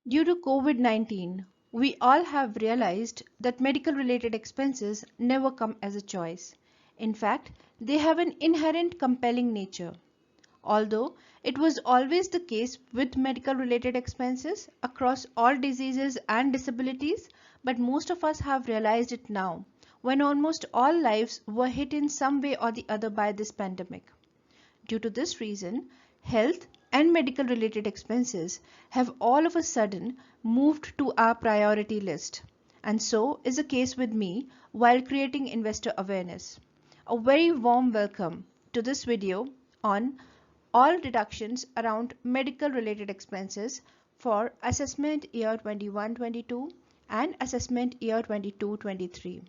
Due to COVID-19, we all have realized that medical related expenses never come as a choice. In fact, they have an inherent compelling nature. Although it was always the case with medical related expenses across all diseases and disabilities, but most of us have realized it now when almost all lives were hit in some way or the other by this pandemic. Due to this reason, health and medical related expenses have all of a sudden moved to our priority list. And so is the case with me while creating investor awareness. A very warm welcome to this video on all deductions around medical related expenses for assessment year 21-22 and assessment year 22-23.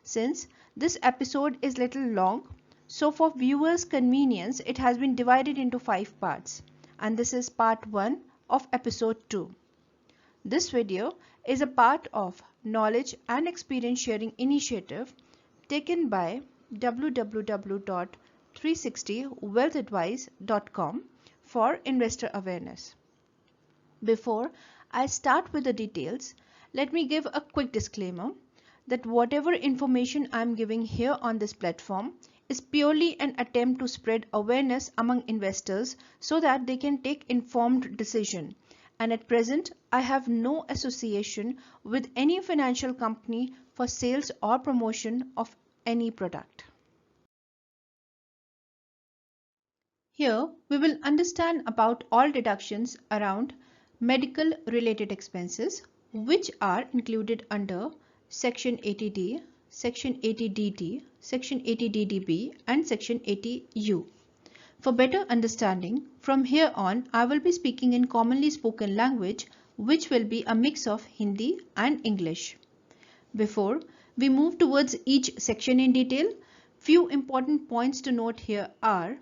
Since this episode is little long, so for viewers' convenience, it has been divided into 5 parts, and this is part 1 of episode 2. This video is a part of knowledge and experience sharing initiative taken by www.360wealthadvice.com for investor awareness. Before I start with the details, let me give a quick disclaimer that whatever information I am giving here on this platform is purely an attempt to spread awareness among investors so that they can take informed decision. And at present, I have no association with any financial company for sales or promotion of any product. Here, we will understand about all deductions around medical related expenses, which are included under Section 80D, Section 80DD, Section 80DDB, and Section 80U. For better understanding, from here on, I will be speaking in commonly spoken language, which will be a mix of Hindi and English. Before we move towards each section in detail, few important points to note here are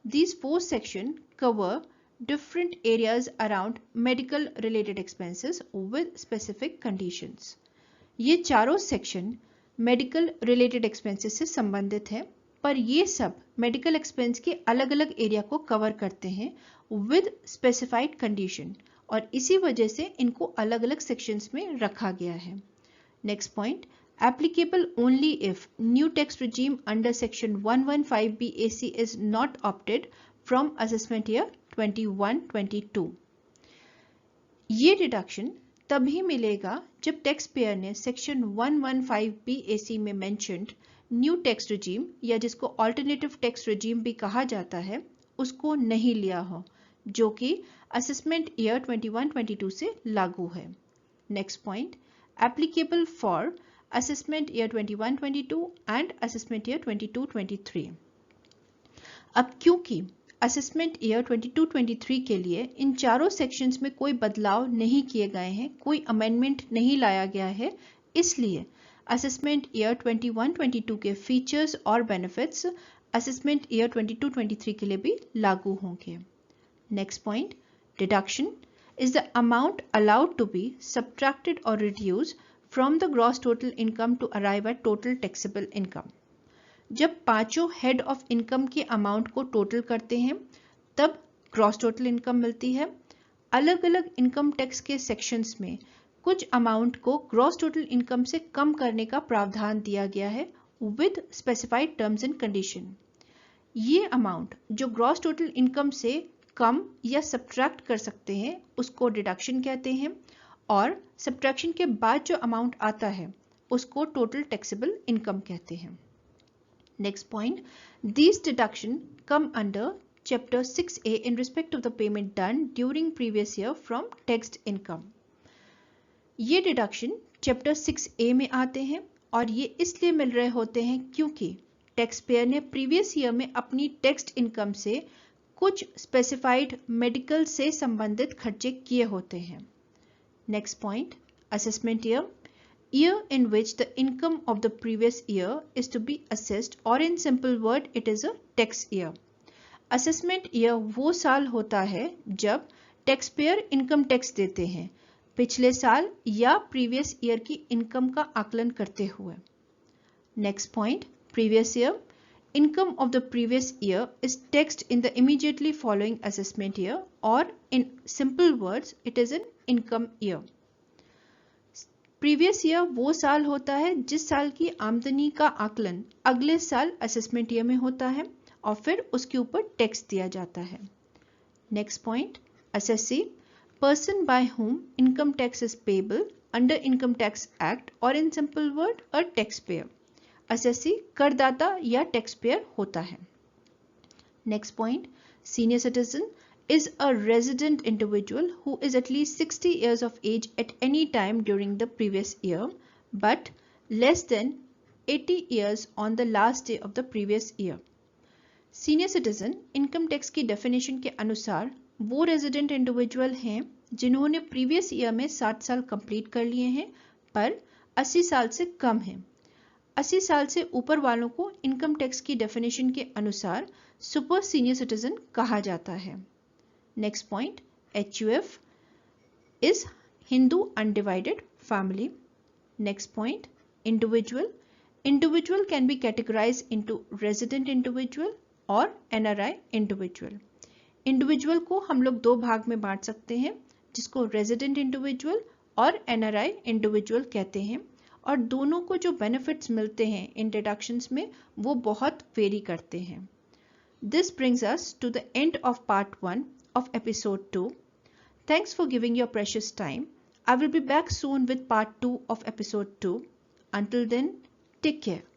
these 4 sections cover different areas around medical related expenses with specific conditions. ये चारों section medical related expenses से संबंधित है, पर ये सब medical expense के अलग अलग एरिया को कवर करते हैं विद स्पेसिफाइड कंडीशन और इसी वजह से इनको अलग अलग सेक्शंस में रखा गया है. Next point, applicable only if new tax regime under section 115 BAC is not opted from assessment year 21-22. ये डिडक्शन तभी मिलेगा जब टैक्स पेयर ने सेक्शन 115 BAC में मेंशन्ड न्यू टैक्स रिजीम या जिसको अल्टरनेटिव टैक्स रिजीम भी कहा जाता है उसको नहीं लिया हो, जो कि असेसमेंट ईयर 21-22 से लागू है. Next point, applicable for assessment year 21-22 and assessment year 22-23. अब क्योंकि assessment year 22-23 के लिए इन चारों sections में कोई बदलाव नहीं किए गए हैं, कोई amendment नहीं लाया गया है, इसलिए assessment year 21-22 के features और benefits assessment year 22-23 के लिए भी लागू होंगे. Next point, deduction is the amount allowed to be subtracted or reduced from the gross total income to arrive at total taxable income. जब पांचों हेड ऑफ इनकम के अमाउंट को टोटल करते हैं तब ग्रॉस टोटल इनकम मिलती है. अलग अलग इनकम टैक्स के सेक्शंस में कुछ अमाउंट को ग्रॉस टोटल इनकम से कम करने का प्रावधान दिया गया है with specified terms and condition. ये अमाउंट जो ग्रॉस टोटल इनकम से कम या सब्ट्रैक्ट कर सकते हैं उसको डिडक्शन कहते हैं और सब्ट्रैक्शन के बाद जो अमाउंट आता है उसको टोटल टैक्सेबल इनकम कहते हैं. Next point, these deduction come under chapter 6A in respect of the payment done during previous year from taxed income. ये डिडक्शन चैप्टर 6A में आते हैं और ये इसलिए मिल रहे होते हैं क्योंकि टैक्स पेयर ने प्रीवियस ईयर में अपनी टैक्स्ड इनकम से कुछ स्पेसिफाइड मेडिकल से संबंधित खर्चे किए होते हैं. Next point, assessment year. Year in which the income of the previous year is to be assessed, or in simple word, it is a tax year. Assessment year वो साल होता है जब टैक्स पेयर इनकम टैक्स देते हैं पिछले साल या प्रीवियस ईयर की इनकम का आकलन करते हुए. Next point, previous year. Income of the previous year is taxed in the immediately following assessment year और in simple words it is an income year. Previous year वो साल होता है जिस साल की आमदनी का आकलन अगले साल असेसमेंट ईयर में होता है और फिर उसके ऊपर टैक्स दिया जाता है. Next point, assessee, person by whom income tax is payable under Income Tax Act or in simple word a taxpayer. assessee करदाता या taxpayer होता है. Next point, senior citizen is a resident individual who is at least 60 years of age at any time during the previous year but less than 80 years on the last day of the previous year. Senior citizen income tax की definition के अनुसार वो resident individual हैं जिन्होंने previous year में 60 साल complete कर लिए हैं पर 80 साल से कम हैं. 80 साल से ऊपर वालों को इनकम टैक्स की डेफिनेशन के अनुसार सुपर सीनियर सिटीजन कहा जाता है. Next point, HUF is Hindu undivided family. Next point, individual. Individual can be categorised into resident individual और NRI इंडिविजुअल. इंडिविजुअल को हम लोग दो भाग में बांट सकते हैं जिसको रेजिडेंट इंडिविजुअल और NRI इंडिविजुअल कहते हैं और दोनों को जो बेनिफिट्स मिलते हैं इन डिडक्शंस में वो बहुत वेरी करते हैं. This brings us to the end of part 1 of episode 2. Thanks for giving your precious time. I will be back soon with part 2 of episode 2. Until then, take care.